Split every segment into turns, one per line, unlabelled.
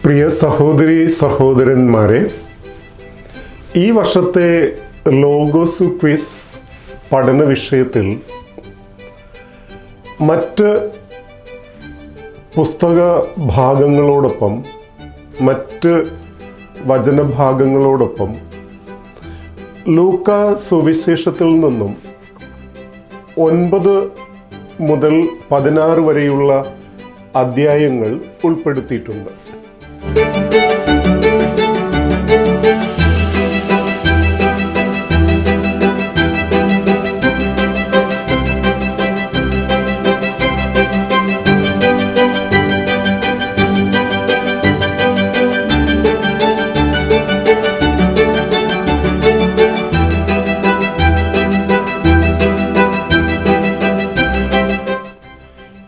പ്രിയ സഹോദരി സഹോദരന്മാരെ, ഈ വർഷത്തെ ലോഗോസ് ക്വിസ് പഠന വിഷയത്തിൽ മറ്റ് പുസ്തക ഭാഗങ്ങളോടൊപ്പം മറ്റ് വചനഭാഗങ്ങളോടൊപ്പം ലൂക്കാ സുവിശേഷത്തിൽ നിന്നും 9 മുതൽ 16 വരെയുള്ള അധ്യായങ്ങൾ ഉൾപ്പെടുത്തിയിട്ടുണ്ട്.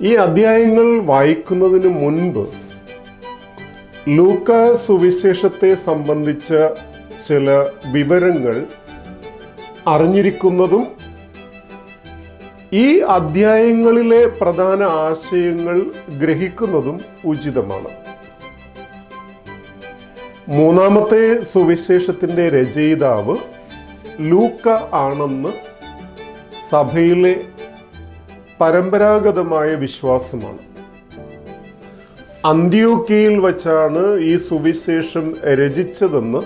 ഈ അധ്യായങ്ങൾ വായിക്കുന്നതിന് മുൻപ് ലൂക്കാ സുവിശേഷത്തെ സംബന്ധിച്ച ചില വിവരങ്ങൾ അറിഞ്ഞിരിക്കുന്നതും ഈ അധ്യായങ്ങളിലെ പ്രധാന ആശയങ്ങൾ ഗ്രഹിക്കുന്നതും ഉചിതമാണ്. മൂന്നാമത്തെ സുവിശേഷത്തിൻ്റെ രചയിതാവ് ലൂക്ക ആണെന്ന് സഭയിലെ പരമ്പരാഗതമായ വിശ്വാസമാണ്. അന്ത്യോക്യയിൽ വച്ചാണ് ഈ സുവിശേഷം രചിച്ചതെന്ന്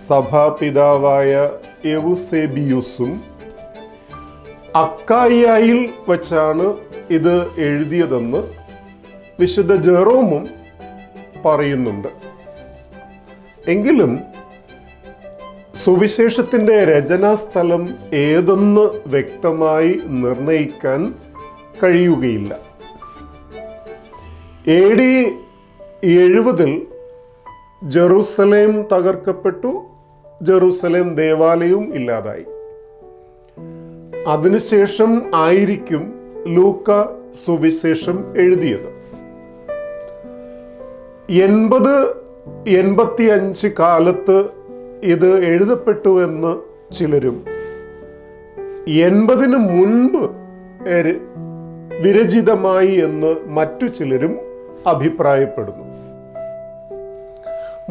സഭാപിതാവായ എവുസേബിയൂസും അക്കായിയിൽ വച്ചാണ് ഇത് എഴുതിയതെന്ന് വിശുദ്ധ ജെറോമും പറയുന്നുണ്ട്. എങ്കിലും സുവിശേഷത്തിൻ്റെ രചനാസ്ഥലം ഏതെന്ന് വ്യക്തമായി നിർണയിക്കാൻ കഴിയുകയില്ല. AD 70 ജെറുസലേം തകർക്കപ്പെട്ടു, ജെറുസലേം ദേവാലയവും ഇല്ലാതായി. അതിനുശേഷം ആയിരിക്കും ലൂക്ക സുവിശേഷം എഴുതിയത്. 80-85 കാലത്ത് ഇത് എഴുതപ്പെട്ടു എന്ന് ചിലരും 80-ന് മുൻപ് വിരചിതമായി എന്ന് മറ്റു ചിലരും അഭിപ്രായപ്പെടുന്നു.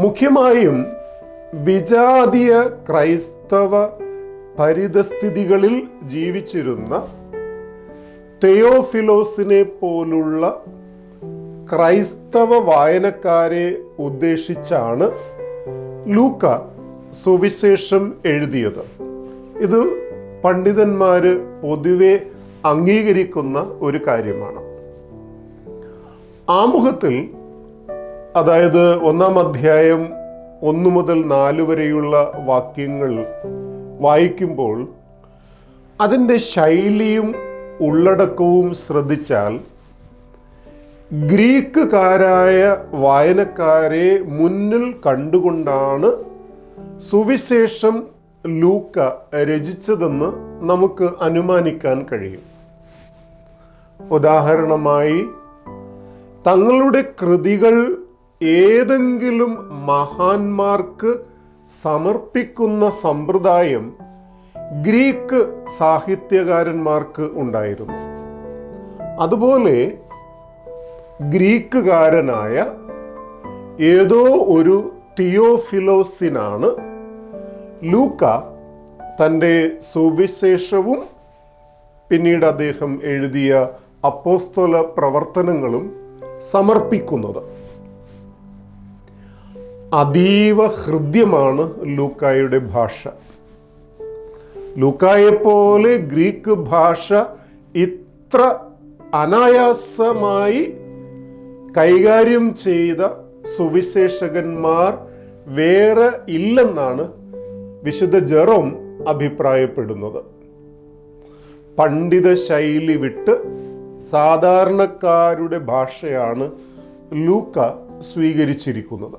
മുഖ്യമായും വിജാതീയ ക്രൈസ്തവ പരിതസ്ഥിതികളിൽ ജീവിച്ചിരുന്ന തെയോഫിലോസിനെ പോലുള്ള ക്രൈസ്തവ വായനക്കാരെ ഉദ്ദേശിച്ചാണ് ലൂക്ക സുവിശേഷം എഴുതിയത്. ഇത് പണ്ഡിതന്മാര് പൊതുവെ അംഗീകരിക്കുന്ന ഒരു കാര്യമാണ്. ആമുഖത്തിൽ, അതായത് 1-ാം അധ്യായം 1 മുതൽ 4 വരെയുള്ള വാക്യങ്ങൾ വായിക്കുമ്പോൾ അതിൻ്റെ ശൈലിയും ഉള്ളടക്കവും ശ്രദ്ധിച്ചാൽ ഗ്രീക്കുകാരായ വായനക്കാരെ മുന്നിൽ കണ്ടുകൊണ്ടാണ് സുവിശേഷം ലൂക്ക രചിച്ചതെന്ന് നമുക്ക് അനുമാനിക്കാൻ കഴിയും. ഉദാഹരണമായി, തങ്ങളുടെ കൃതികൾ ഏതെങ്കിലും മഹാന്മാർക്ക് സമർപ്പിക്കുന്ന സമ്പ്രദായം ഗ്രീക്ക് സാഹിത്യകാരന്മാർക്ക് ഉണ്ടായിരുന്നു. അതുപോലെ ഗ്രീക്കുകാരനായ ഏതോ ഒരു തിയോഫിലോസിനാണ് ലൂക്ക തൻ്റെ സുവിശേഷവും പിന്നീട് അദ്ദേഹം എഴുതിയ അപ്പോസ്തല പ്രവർത്തനങ്ങളും സമർപ്പിക്കുന്നത്. അതീവ ഹൃദ്യമാണ് ലൂക്കായുടെ ഭാഷ. ലൂക്കായെപ്പോലെ ഗ്രീക്ക് ഭാഷ ഇത്ര അനായാസമായി കൈകാര്യം ചെയ്ത സുവിശേഷകന്മാർ വേറെ ഇല്ലെന്നാണ് വിശുദ്ധ ജെറോം അഭിപ്രായപ്പെടുന്നത്. പണ്ഡിത ശൈലി വിട്ട് സാധാരണക്കാരുടെ ഭാഷയാണ് ലൂക്ക സ്വീകരിച്ചിരിക്കുന്നത്.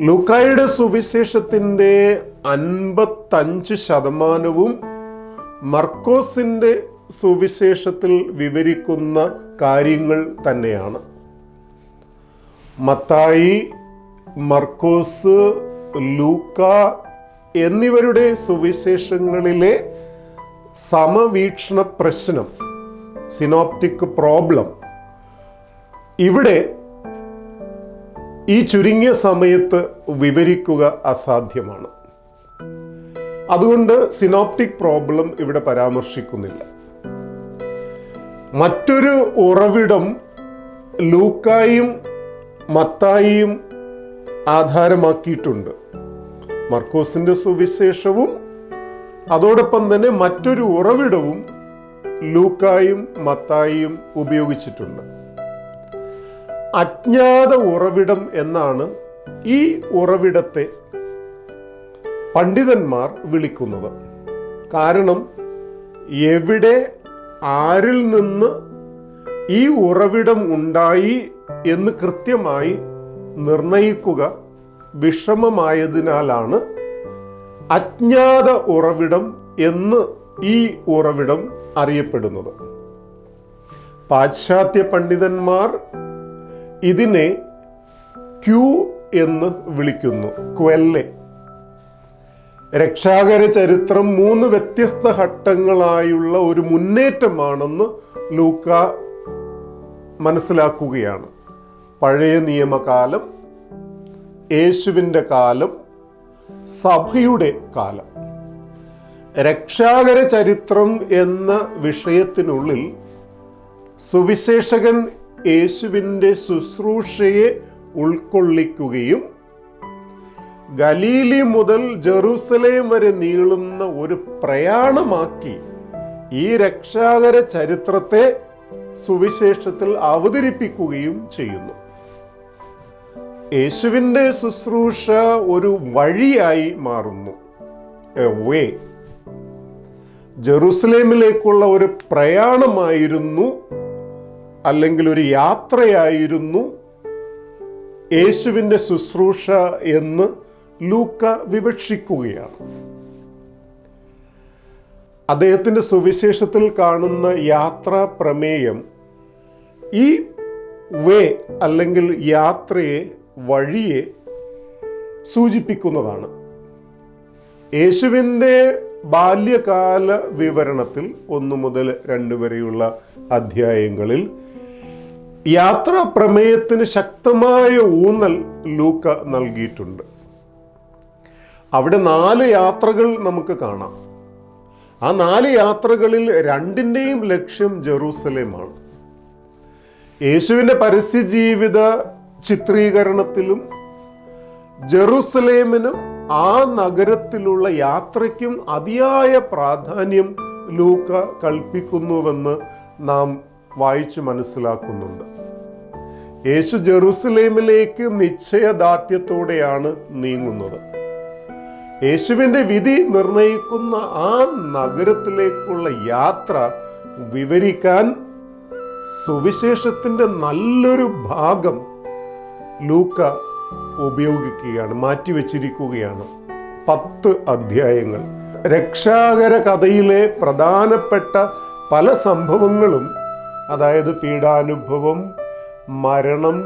ലൂക്കായുടെ സുവിശേഷത്തിൻ്റെ 55% മർക്കോസിൻ്റെ സുവിശേഷത്തിൽ വിവരിക്കുന്ന കാര്യങ്ങൾ തന്നെയാണ്. മത്തായി, മർക്കോസ്, ലൂക്ക എന്നിവരുടെ സുവിശേഷങ്ങളിലെ സമവീക്ഷണ പ്രശ്നം, സിനോപ്റ്റിക് പ്രോബ്ലം ഇവിടെ ഈ ചുരുങ്ങിയ സമയത്ത് വിവരിക്കുക അസാധ്യമാണ്. അതുകൊണ്ട് സിനോപ്റ്റിക് പ്രോബ്ലം ഇവിടെ പരാമർശിക്കുന്നില്ല. മറ്റൊരു ഉറവിടം ലൂക്കായും മത്തായിയും ആധാരമാക്കിയിട്ടുണ്ട്. മർക്കോസിന്റെ സുവിശേഷവും അതോടൊപ്പം തന്നെ മറ്റൊരു ഉറവിടവും ലൂക്കായും മത്തായിയും ഉപയോഗിച്ചിട്ടുണ്ട്. അജ്ഞാത ഉറവിടം എന്നാണ് ഈ ഉറവിടത്തെ പണ്ഡിതന്മാർ വിളിക്കുന്നത്. കാരണം എവിടെ, ആരിൽ നിന്ന് ഈ ഉറവിടം ഉണ്ടായി എന്ന് കൃത്യമായി നിർണയിക്കുക വിഷമമായതിനാലാണ് അജ്ഞാത ഉറവിടം എന്ന് ഈ ഉറവിടം അറിയപ്പെടുന്നത്. പാശ്ചാത്യ പണ്ഡിതന്മാർ ഇതിനെ ക്യൂ എന്ന് വിളിക്കുന്നു, ക്വെല്ലെ. രക്ഷാകര ചരിത്രം 3 വ്യത്യസ്ത ഘട്ടങ്ങളായുള്ള ഒരു മുന്നേറ്റമാണെന്ന് ലൂക്ക മനസ്സിലാക്കുകയാണ്. പഴയ നിയമകാലം, യേശുവിൻ്റെ കാലം, സഭയുടെ കാലം. രക്ഷാകര ചരിത്രം എന്ന വിഷയത്തിനുള്ളിൽ സുവിശേഷകൻ യേശുവിൻ്റെ ശുശ്രൂഷയെ ഉൾക്കൊള്ളിക്കുകയും ഗലീലി മുതൽ ജെറൂസലേം വരെ നീളുന്ന ഒരു പ്രയാണമാക്കി ഈ രക്ഷാകര ചരിത്രത്തെ സുവിശേഷത്തിൽ അവതരിപ്പിക്കുകയും ചെയ്യുന്നു. യേശുവിൻ്റെ ശുശ്രൂഷ ഒരു വഴിയായി മാറുന്നു, എ വേ. ജെറൂസലേമിലേക്കുള്ള ഒരു പ്രയാണമായിരുന്നു, അല്ലെങ്കിൽ ഒരു യാത്രയായിരുന്നു യേശുവിൻ്റെ ശുശ്രൂഷ എന്ന് ലൂക്ക വിവക്ഷിക്കുകയാണ്. അദ്ദേഹത്തിൻ്റെ സുവിശേഷത്തിൽ കാണുന്ന യാത്രാ പ്രമേയം ഈ വേ അല്ലെങ്കിൽ യാത്രയെ, വഴിയെ സൂചിപ്പിക്കുന്നതാണ്. യേശുവിൻ്റെ ബാല്യകാല വിവരണത്തിൽ 1 മുതൽ 2 വരെയുള്ള അധ്യായങ്ങളിൽ യാത്രാ പ്രമേയത്തിന് ശക്തമായ ഊന്നൽ ലൂക്ക നൽകിയിട്ടുണ്ട്. അവിടെ 4 യാത്രകൾ നമുക്ക് കാണാം. ആ 4 യാത്രകളിൽ 2ൻ്റെയും ലക്ഷ്യം ജെറൂസലേമാണ്. യേശുവിൻ്റെ പരസ്യജീവിത ചിത്രീകരണത്തിലും ജെറൂസലേമിനും ആ നഗരത്തിലുള്ള യാത്രയ്ക്കും അതിയായ പ്രാധാന്യം ലൂക്ക കൽപ്പിക്കുന്നുവെന്ന് നാം വായിച്ചു മനസ്സിലാക്കുന്നുണ്ട്. യേശു ജെറൂസലേമിലേക്ക് നിശ്ചയദാർഢ്യത്തോടെയാണ് നീങ്ങുന്നത്. യേശുവിൻ്റെ വിധി നിർണയിക്കുന്ന ആ നഗരത്തിലേക്കുള്ള യാത്ര വിവരിക്കാൻ സുവിശേഷത്തിൻ്റെ നല്ലൊരു ഭാഗം ലൂക്ക ഉപയോഗിക്കുകയാണ്, മാറ്റിവെച്ചിരിക്കുകയാണ്. 10 അധ്യായങ്ങൾ. രക്ഷാകര കഥയിലെ പ്രധാനപ്പെട്ട പല സംഭവങ്ങളും, അതായത് പീഡാനുഭവം, മരണം,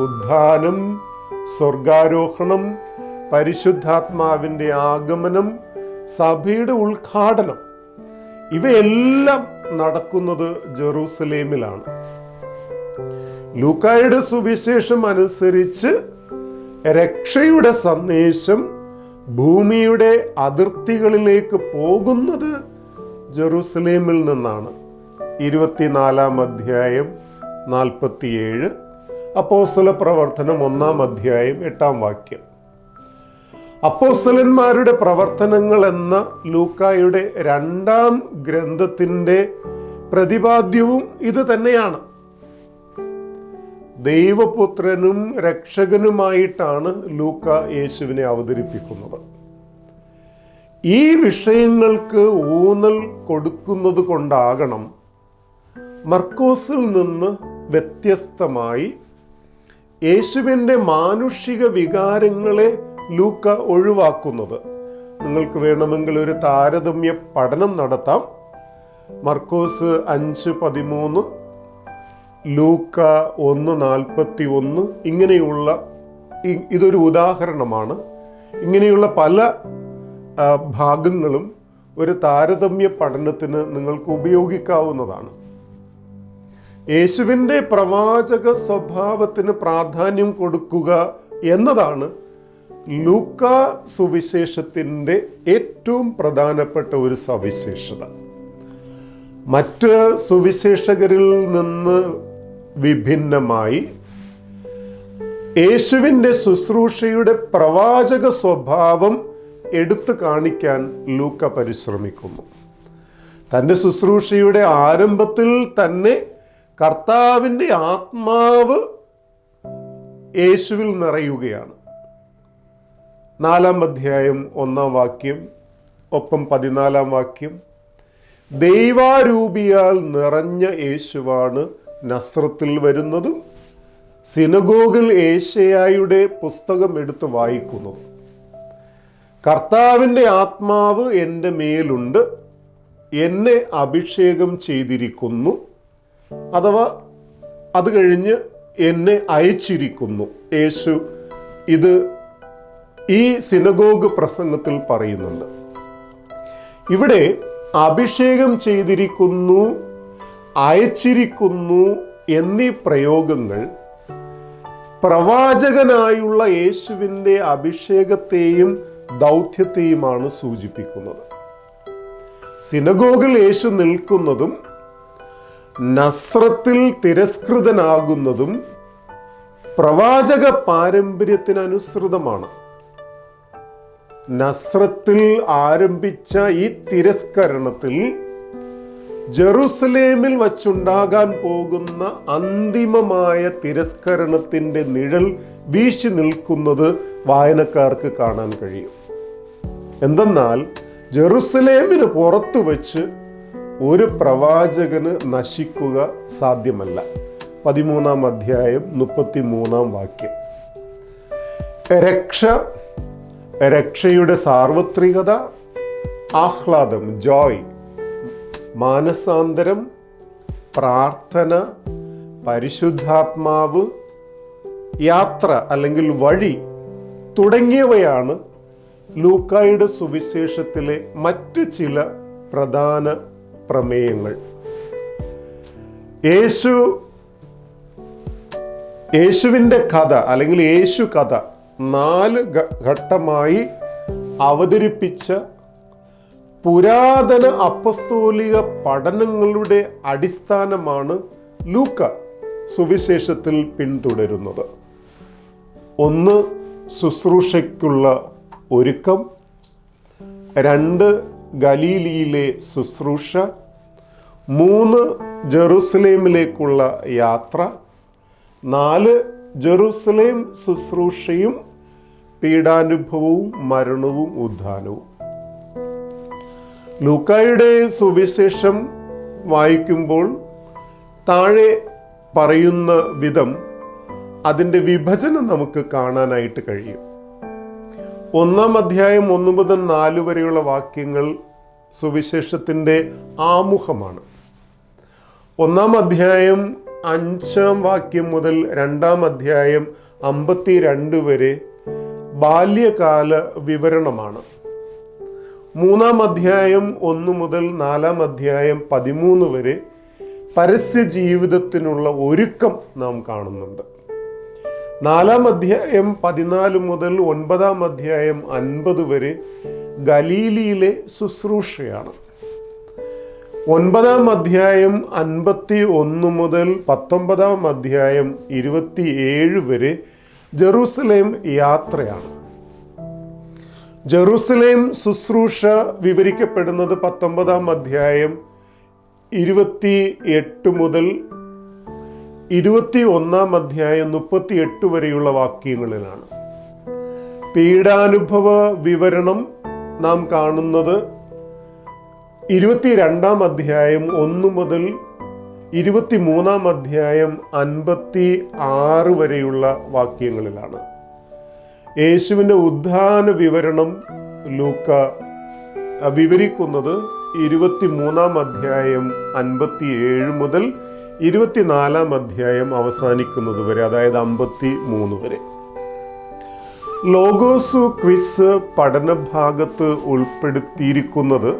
ഉദ്ധാനം, സ്വർഗാരോഹണം, പരിശുദ്ധാത്മാവിൻ്റെ ആഗമനം, സഭയുടെ ഉദ്ഘാടനം, ഇവയെല്ലാം നടക്കുന്നത് ജെറൂസലേമിലാണ്. ലൂക്കായുടെ സുവിശേഷം അനുസരിച്ച് രക്ഷയുടെ സന്ദേശം ഭൂമിയുടെ അതിർത്തികളിലേക്ക് പോകുന്നത് ജെറൂസലേമിൽ നിന്നാണ്. 24-ാം അധ്യായം 47, അപ്പോസ്തല പ്രവർത്തനം 1-ാം അധ്യായം 8-ാം വാക്യം. അപ്പോസ്തലന്മാരുടെ പ്രവർത്തനങ്ങൾ എന്ന ലൂക്കായുടെ 2-ാം ഗ്രന്ഥത്തിൻ്റെ പ്രതിപാദ്യവും ഇത് തന്നെയാണ്. ദൈവപുത്രനും രക്ഷകനുമായിട്ടാണ് ലൂക്ക യേശുവിനെ അവതരിപ്പിക്കുന്നത്. ഈ വിഷയങ്ങൾക്ക് ഊന്നൽ കൊടുക്കുന്നത് കൊണ്ടാകണം മർക്കോസിൽ നിന്ന് വ്യത്യസ്തമായി യേശുവിൻ്റെ മാനുഷിക വികാരങ്ങളെ ലൂക്ക ഒഴിവാക്കുന്നത്. നിങ്ങൾക്ക് വേണമെങ്കിൽ ഒരു താരതമ്യ പഠനം നടത്താം. മർക്കോസ് 5:13, ലൂക്ക 1:41, ഇങ്ങനെയുള്ള ഇതൊരു ഉദാഹരണമാണ്. ഇങ്ങനെയുള്ള പല ഭാഗങ്ങളും ഒരു താരതമ്യ പഠനത്തിന് നിങ്ങൾക്ക് ഉപയോഗിക്കാവുന്നതാണ്. യേശുവിൻ്റെ പ്രവാചക സ്വഭാവത്തിന് പ്രാധാന്യം കൊടുക്കുക എന്നതാണ് ലൂക്കാ സുവിശേഷത്തിൻ്റെ ഏറ്റവും പ്രധാനപ്പെട്ട ഒരു സവിശേഷത. മറ്റ് സുവിശേഷകരിൽ നിന്ന് വിഭിന്നമായി യേശുവിൻ്റെ ശുശ്രൂഷയുടെ പ്രവാചക സ്വഭാവം എടുത്തു കാണിക്കാൻ ലൂക്ക പരിശ്രമിക്കുന്നു. തൻ്റെ ശുശ്രൂഷയുടെ ആരംഭത്തിൽ തന്നെ കർത്താവിൻ്റെ ആത്മാവ് യേശുവിൽ നിറയുകയാണ്. 4-ാം അധ്യായം 1-ാം വാക്യം, ഒപ്പം 14-ാം വാക്യം, ദൈവാരൂപിയാൽ നിറഞ്ഞ യേശുവാണ് നസ്രത്തിൽ വരുന്നതും സിനഗോഗിൽ ഏശയ്യായുടെ പുസ്തകം എടുത്ത് വായിക്കുന്നതും. കർത്താവിൻ്റെ ആത്മാവ് എൻ്റെ മേലുണ്ട്, എന്നെ അഭിഷേകം ചെയ്തിരിക്കുന്നു, അഥവാ അത് കഴിഞ്ഞ് എന്നെ അയച്ചിരിക്കുന്നു. യേശു ഇത് ഈ സിനഗോഗ് പ്രസംഗത്തിൽ പറയുന്നുണ്ട്. ഇവിടെ അഭിഷേകം ചെയ്തിരിക്കുന്നു, അയച്ചിരിക്കുന്നു എന്നീ പ്രയോഗങ്ങൾ പ്രവാചകനായുള്ള യേശുവിൻ്റെ അഭിഷേകത്തെയും ദൗത്യത്തെയുമാണ് സൂചിപ്പിക്കുന്നത്. സിനഗോഗിൽ യേശു നിൽക്കുന്നതും നസ്രത്തിൽ തിരസ്കൃതനാകുന്നതും പ്രവാചക പാരമ്പര്യത്തിനനുസൃതമാണ്. നസ്രത്തിൽ ആരംഭിച്ച ഈ തിരസ്കരണത്തിൽ ജെറുസലേമിൽ വച്ചുണ്ടാകാൻ പോകുന്ന അന്തിമമായ തിരസ്കരണത്തിൻ്റെ നിഴൽ വീശി നിൽക്കുന്നത് വായനക്കാർക്ക് കാണാൻ കഴിയും. എന്തെന്നാൽ ജെറുസലേമിന് പുറത്തു വച്ച് ഒരു പ്രവാചകന് നശിക്കുക സാധ്യമല്ല. 13-ാം അധ്യായം 33-ാം വാക്യം. രക്ഷയുടെ സാർവത്രികത, ആഹ്ലാദം, ജോയ്, മാനസാന്തരം, പ്രാർത്ഥന, പരിശുദ്ധാത്മാവ്, യാത്ര അല്ലെങ്കിൽ വഴി തുടങ്ങിയവയാണ് ലൂക്കായുടെ സുവിശേഷത്തിലെ മറ്റ് ചില പ്രധാന പ്രമേയങ്ങൾ. യേശുവിൻ്റെ കഥ അല്ലെങ്കിൽ യേശു കഥ 4 ഘട്ടമായി അവതരിപ്പിച്ച പുരാതന അപ്പസ്തോലിക പഠനങ്ങളുടെ അടിസ്ഥാനമാണ് ലൂക്ക സുവിശേഷത്തിൽ പിന്തുടരുന്നത്. 1 ശുശ്രൂഷയ്ക്കുള്ള ഒരുക്കം, 2 ഗലീലിയിലെ ശുശ്രൂഷ, 3 ജെറുസലേമിലേക്കുള്ള യാത്ര, 4 ജെറുസലേം ശുശ്രൂഷയും പീഡാനുഭവവും മരണവും ഉദ്ധാനവും. ലൂക്കായുടെ സുവിശേഷം വായിക്കുമ്പോൾ താഴെ പറയുന്ന വിധം അതിൻ്റെ വിഭജനം നമുക്ക് കാണാനായിട്ട് കഴിയും. 1-ാം അധ്യായം 1 മുതൽ 4 വരെയുള്ള വാക്യങ്ങൾ സുവിശേഷത്തിൻ്റെ ആമുഖമാണ്. 1-ാം അധ്യായം 5-ാം വാക്യം മുതൽ 2-ാം അധ്യായം 52 വരെ ബാല്യകാല വിവരണമാണ്. 3-ാം അധ്യായം 1 മുതൽ 4-ാം അധ്യായം 13 വരെ പരസ്യ ജീവിതത്തിനുള്ള ഒരുക്കം നാം കാണുന്നുണ്ട്. 4-ാം അധ്യായം 14 മുതൽ 9-ാം അധ്യായം 50 വരെ ഗലീലിയിലെ ശുശ്രൂഷയാണ്. 9-ാം അധ്യായം 51 മുതൽ 19-ാം അധ്യായം 27 വരെ ജെറുസലേം യാത്രയാണ്. ജെറുസലേം ശുശ്രൂഷ വിവരിക്കപ്പെടുന്നത് 19-ാം അധ്യായം 28 മുതൽ 21-ാം അധ്യായം 38 വരെയുള്ള വാക്യങ്ങളിലാണ്. പീഡാനുഭവ വിവരണം നാം കാണുന്നത് 22-ാം അധ്യായം 1 മുതൽ 23-ാം അധ്യായം 56 വരെയുള്ള വാക്യങ്ങളിലാണ്. യേശുവിൻ്റെ ഉദ്ധാന വിവരണം ലൂക്ക വിവരിക്കുന്നത് 23-ാം അധ്യായം 57 മുതൽ 24-ാം അധ്യായം അവസാനിക്കുന്നത് വരെ, അതായത് 53 വരെ. ലോഗോസ് ക്വിസ് പഠനഭാഗത്ത് ഉൾപ്പെടുത്തിയിരിക്കുന്നത്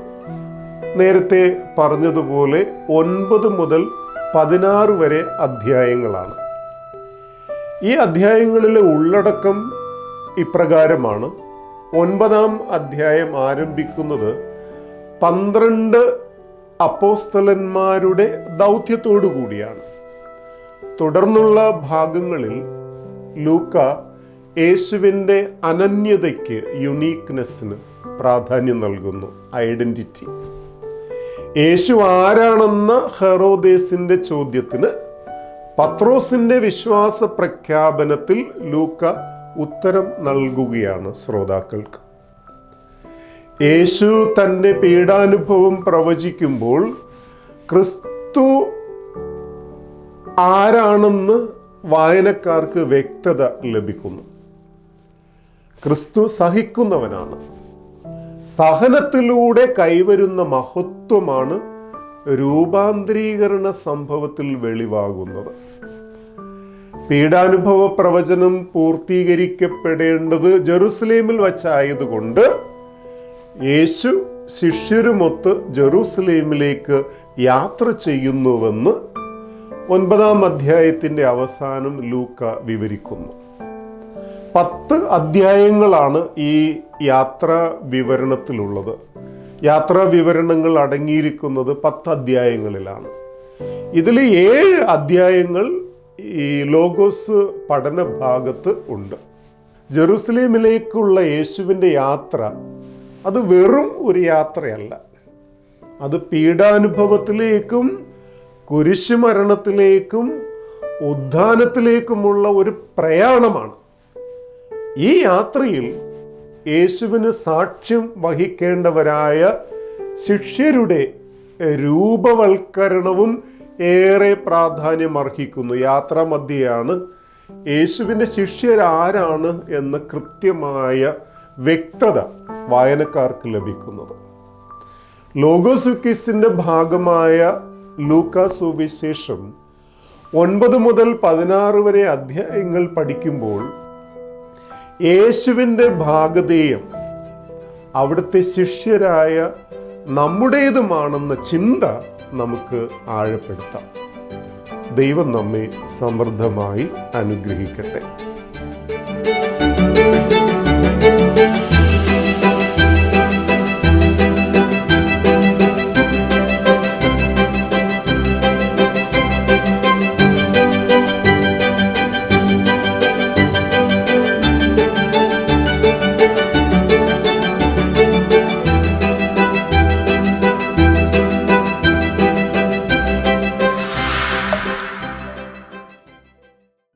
നേരത്തെ പറഞ്ഞതുപോലെ 9 മുതൽ 16 വരെ അധ്യായങ്ങളാണ്. ഈ അധ്യായങ്ങളിലെ ഉള്ളടക്കം ഇപ്രകാരമാണ്. 9-ാം അധ്യായം ആരംഭിക്കുന്നത് 12 അപ്പോസ്തലന്മാരുടെ ദൗത്യത്തോടു കൂടിയാണ്. തുടർന്നുള്ള ഭാഗങ്ങളിൽ ലൂക്ക യേശുവിൻ്റെ അനന്യതയ്ക്ക്, യുണീക്നെസ്സിന് പ്രാധാന്യം നൽകുന്നു. ഐഡന്റിറ്റി. യേശു ആരാണെന്ന ഹെറോദേസിന്റെ ചോദ്യത്തിന് പത്രോസിന്റെ വിശ്വാസ പ്രഖ്യാപനത്തിൽ ലൂക്ക ഉത്തരം നൽകുകയാണ് ശ്രോതാക്കൾക്ക്. യേശു തൻ്റെ പീഡാനുഭവം പ്രവചിക്കുമ്പോൾ ക്രിസ്തു ആരാണെന്ന് വായനക്കാർക്ക് വ്യക്തത ലഭിക്കുന്നു. ക്രിസ്തു സഹിക്കുന്നവനാണ്. സഹനത്തിലൂടെ കൈവരുന്ന മഹത്വമാണ് രൂപാന്തരീകരണ സംഭവത്തിൽ വെളിവാകുന്നത്. പീഡാനുഭവ പ്രവചനം പൂർത്തീകരിക്കപ്പെടേണ്ടത് ജെറുസലേമിൽ വച്ചായതുകൊണ്ട് യേശു ശിഷ്യരുമൊത്ത് ജെറുസലേമിലേക്ക് യാത്ര ചെയ്യുന്നുവെന്ന് 9-ാം അധ്യായത്തിൻ്റെ അവസാനം ലൂക്ക വിവരിക്കുന്നു. 10 അധ്യായങ്ങളാണ് ഈ യാത്രാ വിവരണത്തിലുള്ളത്. യാത്രാ വിവരണങ്ങൾ അടങ്ങിയിരിക്കുന്നത് 10 അധ്യായങ്ങളിലാണ്. ഇതിൽ 7 അധ്യായങ്ങൾ ഈ ലോഗോസ് പഠന ഭാഗത്ത് ഉണ്ട്. ജെറുസലേമിലേക്കുള്ള യേശുവിൻ്റെ യാത്ര അത് വെറും ഒരു യാത്രയല്ല. അത് പീഡാനുഭവത്തിലേക്കും കുരിശുമരണത്തിലേക്കും ഉദ്ധാനത്തിലേക്കുമുള്ള ഒരു പ്രയാണമാണ്. ഈ യാത്രയിൽ യേശുവിന് സാക്ഷ്യം വഹിക്കേണ്ടവരായ ശിഷ്യരുടെ രൂപവൽക്കരണവും ഏറെ പ്രാധാന്യമർഹിക്കുന്നു. യാത്രാമധ്യയാണ് യേശുവിൻ്റെ ശിഷ്യരാരാണ് എന്ന കൃത്യമായ വ്യക്തത വായനക്കാർക്ക് ലഭിക്കുന്നത്. ലോഗോസ് വിക്കിസിൻ്റെ ഭാഗമായ ലൂക്കാ സുവിശേഷം 9 മുതൽ 16 വരെ അധ്യായങ്ങൾ പഠിക്കുമ്പോൾ യേശുവിൻ്റെ ഭാഗധേയം അവിടുത്തെ ശിഷ്യരായ നമ്മുടേതുമാണെന്ന ചിന്ത നമുക്ക് ആഴപ്പെടുത്താം. ദൈവം നമ്മെ സമൃദ്ധമായി അനുഗ്രഹിക്കട്ടെ.